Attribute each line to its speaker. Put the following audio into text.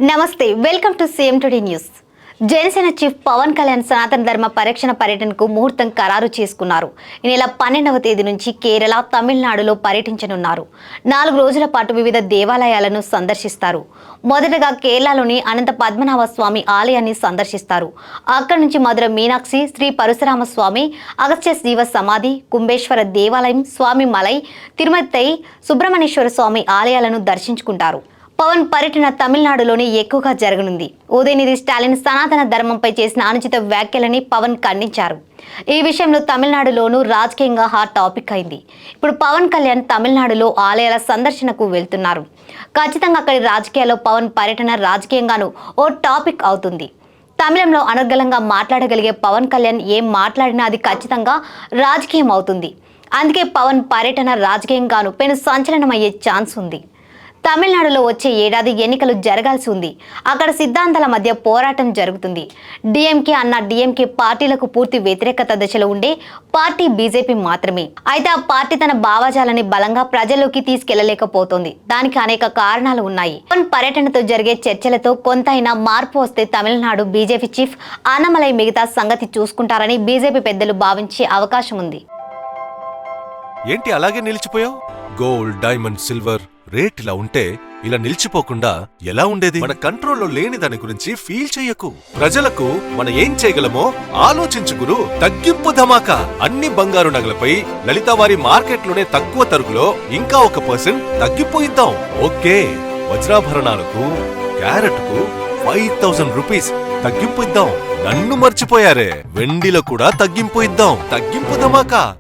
Speaker 1: నమస్తే welcome to CM today news. Janasena chief Pawan Kalyan సనాతన ధర్మ పరిరక్షణ పర్యటనకు ముహూర్తం ఖరారు చేసుకున్నారు. ఈ నెల 12వ తేదీ నుంచి కేరళ, తమిళనాడులో పర్యటించనున్నారు. 4 రోజుల పాటు వివిధ దేవాలయాలను సందర్శిస్తారు. మొదటగా కేరళలోని అనంత పద్మనాభ స్వామి ఆలయాన్ని సందర్శిస్తారు. అక్కడి నుంచి మధుర మీనాక్షి, శ్రీ పరశురామ స్వామి, అగస్త్య జీవ సమాధి, కుంభేశ్వర దేవాలయం, స్వామి మలై, తిరుమతై సుబ్రహ్మణ్యేశ్వర స్వామి ఆలయాలను దర్శించుకుంటారు. పవన్ పర్యటన తమిళనాడులోనే ఎక్కువగా జరగనుంది. ఉదయనిధి స్టాలిన్ సనాతన ధర్మంపై చేసిన అనుచిత వ్యాఖ్యలని పవన్ ఖండించారు. ఈ విషయంలో తమిళనాడులోనూ రాజకీయంగా హాట్ టాపిక్ అయింది. ఇప్పుడు పవన్ కళ్యాణ్ తమిళనాడులో ఆలయాల సందర్శనకు వెళ్తున్నారు. ఖచ్చితంగా అక్కడి రాజకీయాల్లో పవన్ పర్యటన రాజకీయంగానూ ఓ టాపిక్ అవుతుంది. తమిళంలో అనర్గళంగా మాట్లాడగలిగే పవన్ కళ్యాణ్ ఏం మాట్లాడినా అది ఖచ్చితంగా రాజకీయం అవుతుంది. అందుకే పవన్ పర్యటన రాజకీయంగానూ పెను సంచలనమయ్యే ఛాన్స్ ఉంది. తమిళనాడులో వచ్చే ఏడాది ఎన్నికలు జరగాల్సి ఉంది. అక్కడ సిద్ధాంతాల మధ్య పోరాటం జరుగుతుంది. డిఎంకే అన్న డిఎంకే పార్టీలకు పూర్తి వ్యతిరేకత దశలో ఉండే పార్టీ బీజేపీ మాత్రమే. అయితే ఆ పార్టీ తన భావజాలని బలంగా ప్రజల్లోకి తీసుకెళ్లలేకపోతోంది. దానికి అనేక కారణాలు ఉన్నాయి. పవన్ పర్యటనతో జరిగే చర్చలతో కొంతైనా మార్పు వస్తే తమిళనాడు బీజేపీ చీఫ్ అన్నమలై మిగతా సంగతి చూసుకుంటారని బీజేపీ పెద్దలు భావించే అవకాశం ఉంది.
Speaker 2: ఏంటి అలాగే నిలిచిపోయావు? గోల్డ్, డైమండ్, సిల్వర్ రేట్ ఇలా ఉంటే ఇలా నిలిచిపోకుండా ఎలా ఉండేది? మన కంట్రోల్లో లేని దాని గురించి ఫీల్ చెయ్యకు. ప్రజలకు మనం ఏం చేయగలమో ఆలోచించు గురు. తగ్గింపు ధమాకా. అన్ని బంగారు నగలపై లలిత వారి మార్కెట్లోనే తక్కువ తరుగులో ఇంకా 1% తగ్గింపు ఇద్దాం. ఓకే, వజ్రాభరణాలకు క్యారెట్కు 5000 రూపీస్ తగ్గింపు ఇద్దాం. నన్ను మర్చిపోయారే, వెండిలో కూడా తగ్గింపు ఇద్దాం. తగ్గింపు ధమాకా.